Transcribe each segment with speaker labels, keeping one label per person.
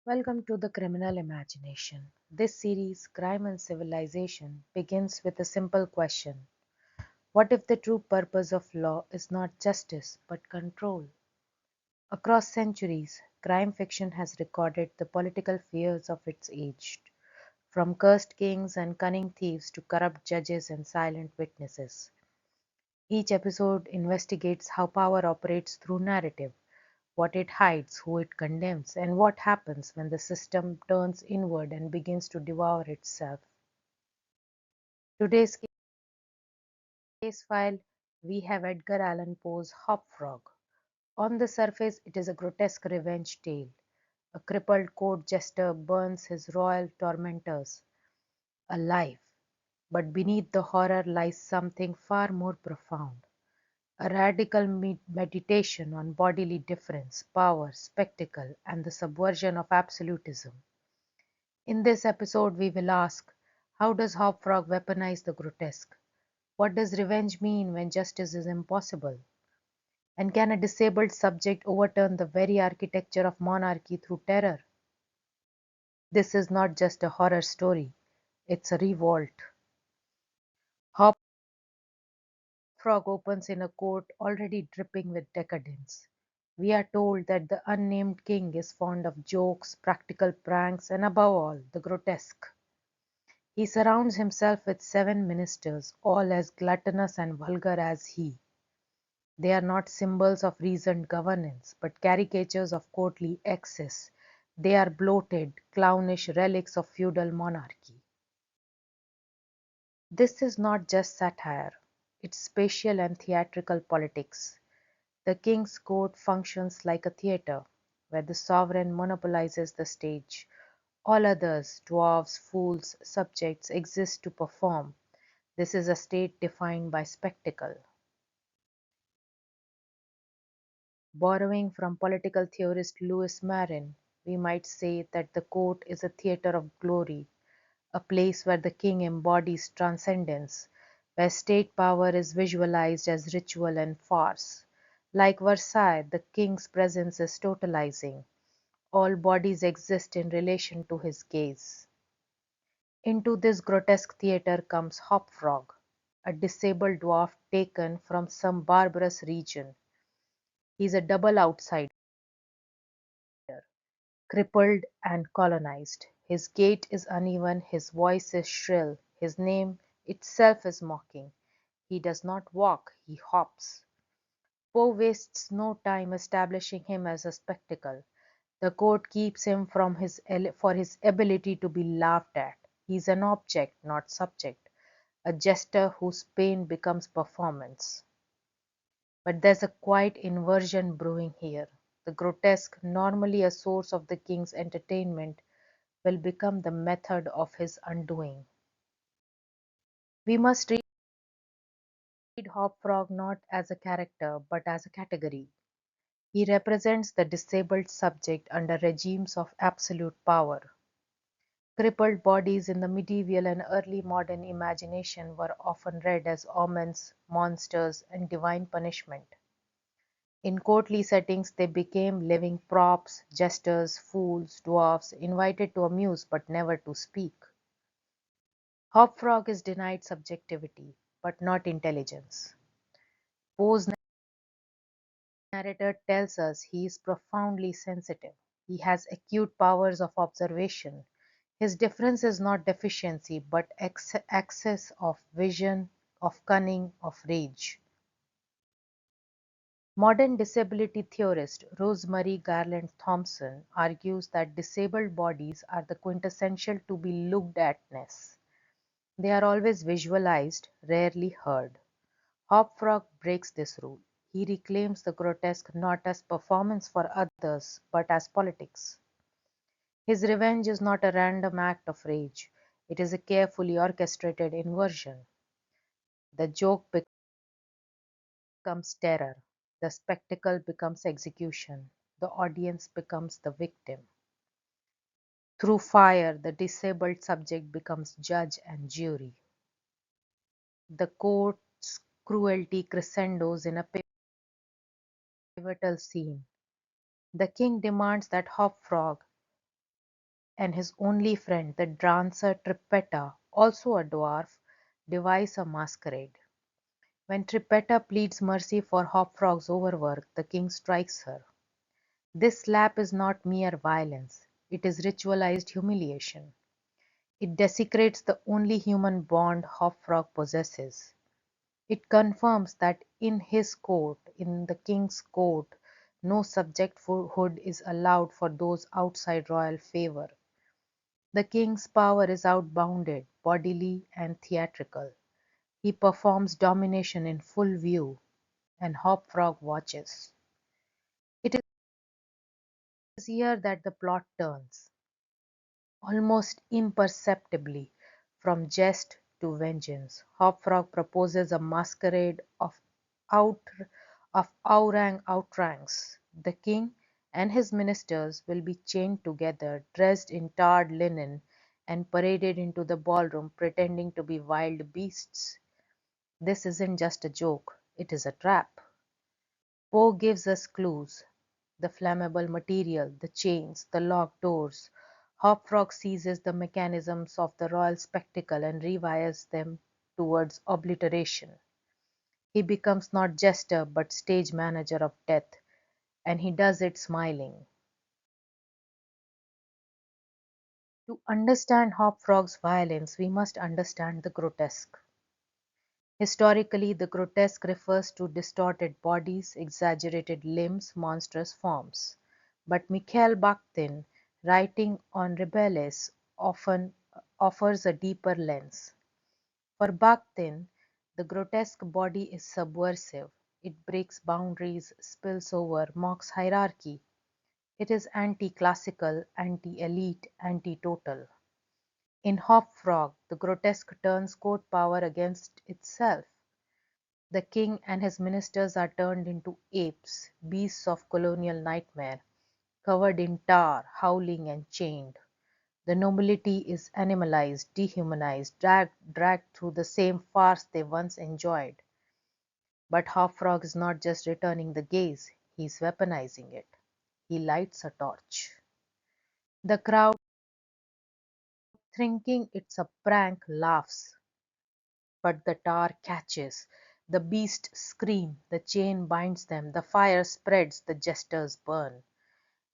Speaker 1: Welcome to the Criminal Imagination. This series, Crime and Civilization, begins with a simple question. What if the true purpose of law is not justice but control? Across centuries, crime fiction has recorded the political fears of its age, from cursed kings and cunning thieves to corrupt judges and silent witnesses. Each episode investigates how power operates through narrative, what it hides, who it condemns, and what happens when the system turns inward and begins to devour itself. Today's case file, we have Edgar Allan Poe's Hop Frog. On the surface, it is a grotesque revenge tale. A crippled court jester burns his royal tormentors alive. But beneath the horror lies something far more profound. A radical meditation on bodily difference, power, spectacle, and the subversion of absolutism. In this episode, we will ask, how does Hop Frog weaponize the grotesque? What does revenge mean when justice is impossible? And can a disabled subject overturn the very architecture of monarchy through terror? This is not just a horror story, it's a revolt. Hop Frog opens in a court already dripping with decadence. We are told that the unnamed king is fond of jokes, practical pranks, and above all, the grotesque. He surrounds himself with 7 ministers, all as gluttonous and vulgar as he. They are not symbols of reasoned governance, but caricatures of courtly excess. They are bloated, clownish relics of feudal monarchy. This is not just satire, it's spatial and theatrical politics. The king's court functions like a theatre, where the sovereign monopolizes the stage. All others, dwarfs, fools, subjects, exist to perform. This is a state defined by spectacle. Borrowing from political theorist Louis Marin, we might say that the court is a theatre of glory, a place where the king embodies transcendence, where state power is visualized as ritual and farce. Like Versailles, the king's presence is totalizing. All bodies exist in relation to his gaze. Into this grotesque theatre comes Hop Frog, a disabled dwarf taken from some barbarous region. He is a double outsider, crippled and colonized. His gait is uneven, his voice is shrill, his name itself is mocking. He does not walk, he hops. Poe wastes no time establishing him as a spectacle. The court keeps him for his ability to be laughed at. He is an object, not subject, a jester whose pain becomes performance. But there's a quiet inversion brewing here. The grotesque, normally a source of the king's entertainment, will become the method of his undoing. We must read Hop Frog not as a character but as a category. He represents the disabled subject under regimes of absolute power. Crippled bodies in the medieval and early modern imagination were often read as omens, monsters, and divine punishment. In courtly settings they became living props, jesters, fools, dwarfs, invited to amuse but never to speak. Hop Frog is denied subjectivity, but not intelligence. Poe's narrator tells us he is profoundly sensitive. He has acute powers of observation. His difference is not deficiency, but excess of vision, of cunning, of rage. Modern disability theorist Rosemary Garland Thompson argues that disabled bodies are the quintessential to be looked atness. They are always visualized, rarely heard. Hop Frog breaks this rule. He reclaims the grotesque not as performance for others, but as politics. His revenge is not a random act of rage, it is a carefully orchestrated inversion. The joke becomes terror, the spectacle becomes execution, the audience becomes the victim. Through fire, the disabled subject becomes judge and jury. The court's cruelty crescendos in a pivotal scene. The king demands that Hop Frog and his only friend, the dancer Trippetta, also a dwarf, devise a masquerade. When Trippetta pleads mercy for Hop Frog's overwork, the king strikes her. This slap is not mere violence, it is ritualized humiliation. It desecrates the only human bond Hop Frog possesses. It confirms that in his court, in the king's court, no subjecthood is allowed for those outside royal favor. The king's power is outbounded, bodily and theatrical. He performs domination in full view, and Hop Frog watches. It is here that the plot turns, almost imperceptibly, from jest to vengeance. Hop Frog proposes a masquerade out of orang outrangs. The king and his ministers will be chained together, dressed in tarred linen, and paraded into the ballroom pretending to be wild beasts. This isn't just a joke, it is a trap. Poe gives us clues: the flammable material, the chains, the locked doors. Hop Frog seizes the mechanisms of the royal spectacle and rewires them towards obliteration. He becomes not jester but stage manager of death, and he does it smiling. To understand Hop Frog's violence, we must understand the grotesque. Historically, the grotesque refers to distorted bodies, exaggerated limbs, monstrous forms. But Mikhail Bakhtin, writing on Rabelais, often offers a deeper lens. For Bakhtin, the grotesque body is subversive. It breaks boundaries, spills over, mocks hierarchy. It is anti-classical, anti-elite, anti-total. In Hop Frog, the grotesque turns court power against itself. The king and his ministers are turned into apes, beasts of colonial nightmare, covered in tar, howling and chained. The nobility is animalized, dehumanized, dragged through the same farce they once enjoyed. But Hop Frog is not just returning the gaze, he is weaponizing it. He lights a torch. The crowd, thinking it's a prank, laughs. But the tar catches. The beasts scream, the chain binds them, the fire spreads, the jesters burn.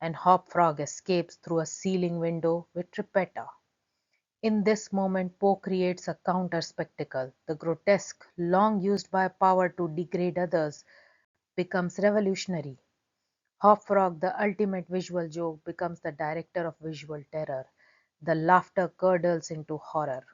Speaker 1: And Hop Frog escapes through a ceiling window with Trippetta. In this moment Poe creates a counter-spectacle. The grotesque, long used by power to degrade others, becomes revolutionary. Hop Frog, the ultimate visual joke, becomes the director of visual terror. The laughter curdles into horror.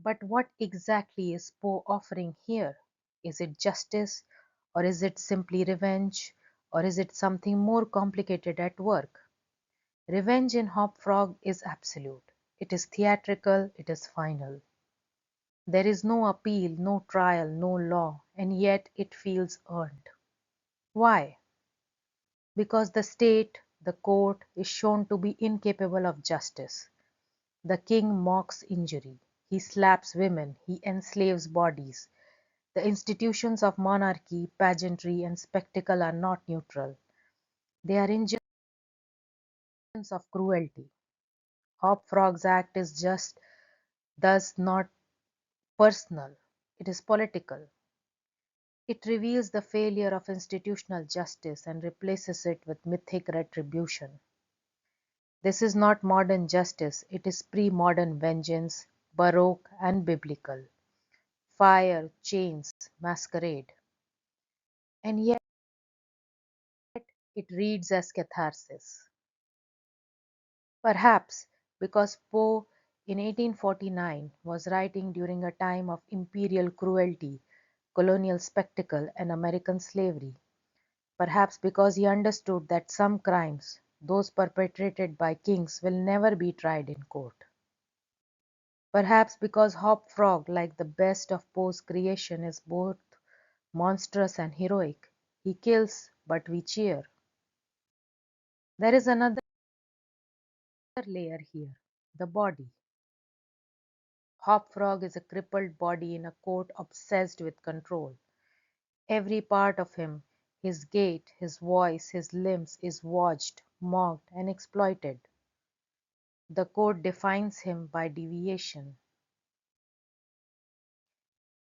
Speaker 1: But what exactly is Poe offering here? Is it justice, or is it simply revenge, or is it something more complicated at work? Revenge in Hop Frog is absolute. It is theatrical, it is final. There is no appeal, no trial, no law, and yet it feels earned. Why? Because the state, the court, is shown to be incapable of justice. The king mocks injury. He slaps women. He enslaves bodies. The institutions of monarchy, pageantry, and spectacle are not neutral. They are engines of cruelty. Hop Frog's act is just thus not personal. It is political. It reveals the failure of institutional justice and replaces it with mythic retribution. This is not modern justice, it is pre-modern vengeance, baroque and biblical. Fire, chains, masquerade. And yet it reads as catharsis. Perhaps because Poe in 1849 was writing during a time of imperial cruelty, colonial spectacle, and American slavery. Perhaps because he understood that some crimes, those perpetrated by kings, will never be tried in court. Perhaps because Hop Frog, like the best of Poe's creation, is both monstrous and heroic. He kills, but we cheer. There is another layer here: the body. Hop Frog is a crippled body in a court obsessed with control. Every part of him, his gait, his voice, his limbs, is watched, mocked, and exploited. The code defines him by deviation.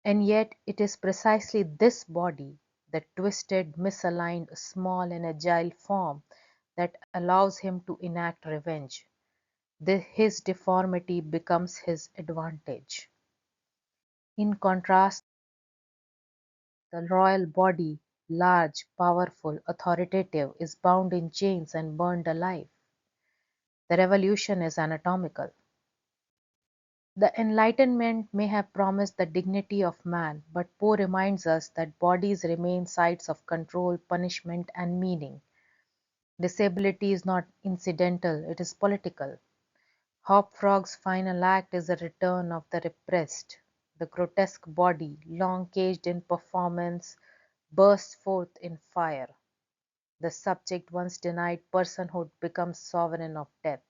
Speaker 1: And yet it is precisely this body, the twisted, misaligned, small and agile form, that allows him to enact revenge. His deformity becomes his advantage. In contrast, the royal body, large, powerful, authoritative, is bound in chains and burned alive. The revolution is anatomical. The Enlightenment may have promised the dignity of man, but Poe reminds us that bodies remain sites of control, punishment, and meaning. Disability is not incidental, it is political. Hop Frog's final act is a return of the repressed. The grotesque body, long caged in performance, bursts forth in fire. The subject, once denied personhood, becomes sovereign of death.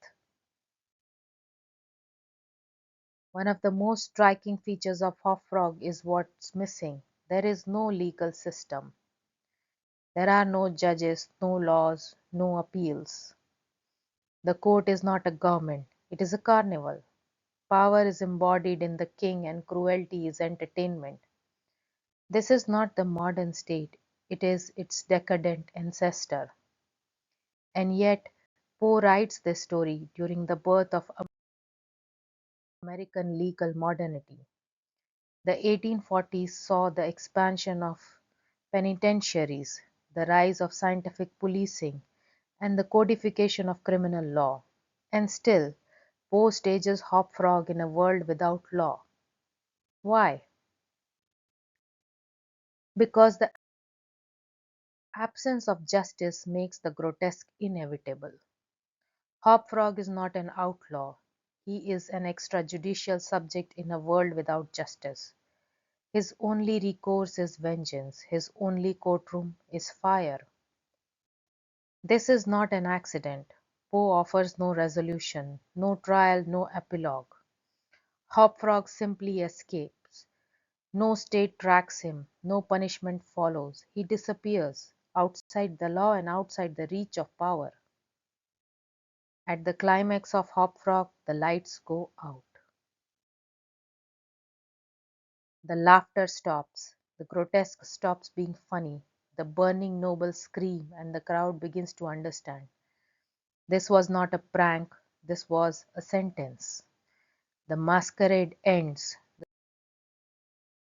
Speaker 1: One of the most striking features of Hop Frog is what's missing. There is no legal system. There are no judges, no laws, no appeals. The court is not a government, it is a carnival. Power is embodied in the king and cruelty is entertainment. This is not the modern state, it is its decadent ancestor. And yet, Poe writes this story during the birth of American legal modernity. The 1840s saw the expansion of penitentiaries, the rise of scientific policing, and the codification of criminal law. And still, Poe stages Hop Frog in a world without law. Why? Because the absence of justice makes the grotesque inevitable. Hop Frog is not an outlaw, he is an extrajudicial subject in a world without justice. His only recourse is vengeance, his only courtroom is fire. This is not an accident. Poe offers no resolution, no trial, no epilogue. Hop Frog simply escapes. No state tracks him, no punishment follows. He disappears, outside the law and outside the reach of power. At the climax of Hop Frog, the lights go out. The laughter stops, the grotesque stops being funny, the burning nobles scream, and the crowd begins to understand. This was not a prank, this was a sentence. The masquerade ends,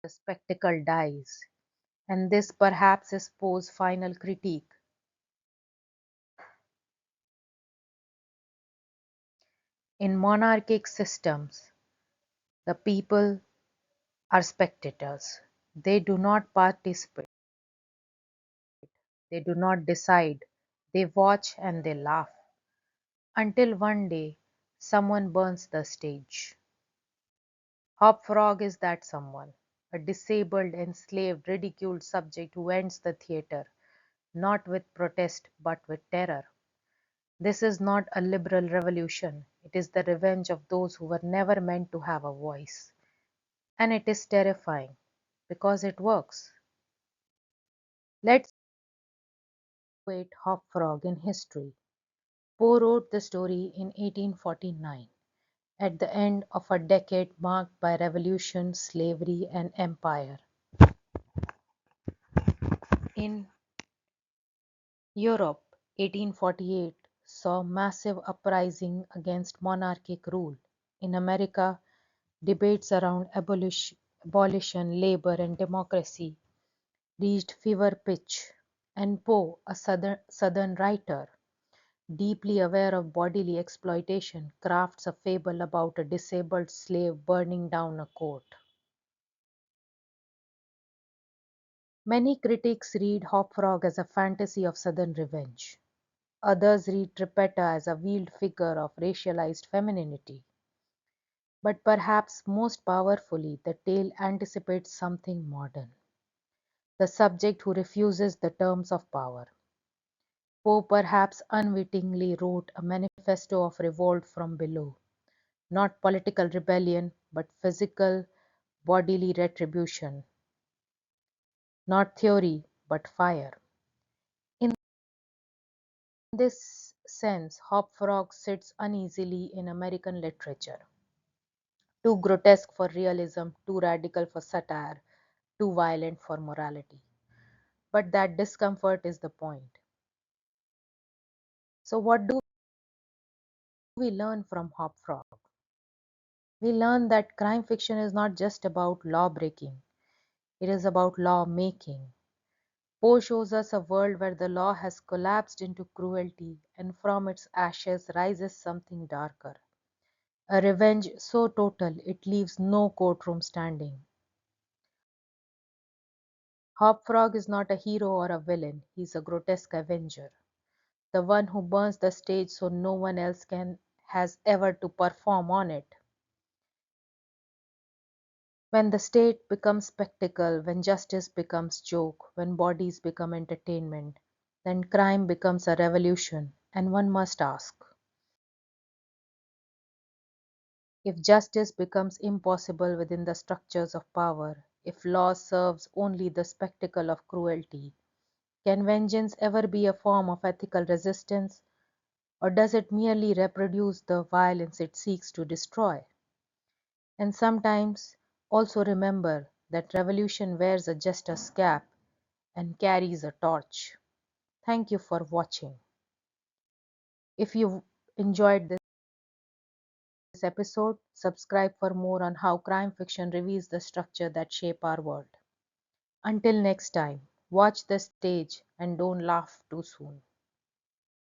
Speaker 1: the spectacle dies, and this perhaps is Poe's final critique. In monarchic systems, the people are spectators. They do not participate, they do not decide, they watch and they laugh. Until one day, someone burns the stage. Hop Frog is that someone, a disabled, enslaved, ridiculed subject who ends the theatre, not with protest but with terror. This is not a liberal revolution, it is the revenge of those who were never meant to have a voice. And it is terrifying, because it works. Let's wait Hop Frog in history. Poe wrote the story in 1849, at the end of a decade marked by revolution, slavery, and empire. In Europe, 1848 saw massive uprising against monarchic rule. In America, debates around abolition, labor, and democracy reached fever pitch, and Poe, a Southern writer, deeply aware of bodily exploitation, crafts a fable about a disabled slave burning down a court. Many critics read Hop Frog as a fantasy of Southern revenge. Others read Trippetta as a veiled figure of racialized femininity. But perhaps most powerfully, the tale anticipates something modern. The subject who refuses the terms of power. Poe perhaps unwittingly wrote a manifesto of revolt from below, not political rebellion, but physical, bodily retribution, not theory, but fire. In this sense, Hop Frog sits uneasily in American literature. Too grotesque for realism, too radical for satire, too violent for morality. But that discomfort is the point. So, what do we learn from Hop Frog? We learn that crime fiction is not just about law breaking, it is about law making. Poe shows us a world where the law has collapsed into cruelty, and from its ashes rises something darker. A revenge so total it leaves no courtroom standing. Hopfrog is not a hero or a villain, he is a grotesque avenger, the one who burns the stage so no one else can has ever to perform on it. When the state becomes spectacle, when justice becomes joke, when bodies become entertainment, then crime becomes a revolution, and one must ask, if justice becomes impossible within the structures of power, if law serves only the spectacle of cruelty, can vengeance ever be a form of ethical resistance, or does it merely reproduce the violence it seeks to destroy? And sometimes also remember that revolution wears a jester's cap and carries a torch. Thank you for watching. If you enjoyed this episode, subscribe for more on how crime fiction reveals the structure that shape our world. Until next time, watch the stage and don't laugh too soon.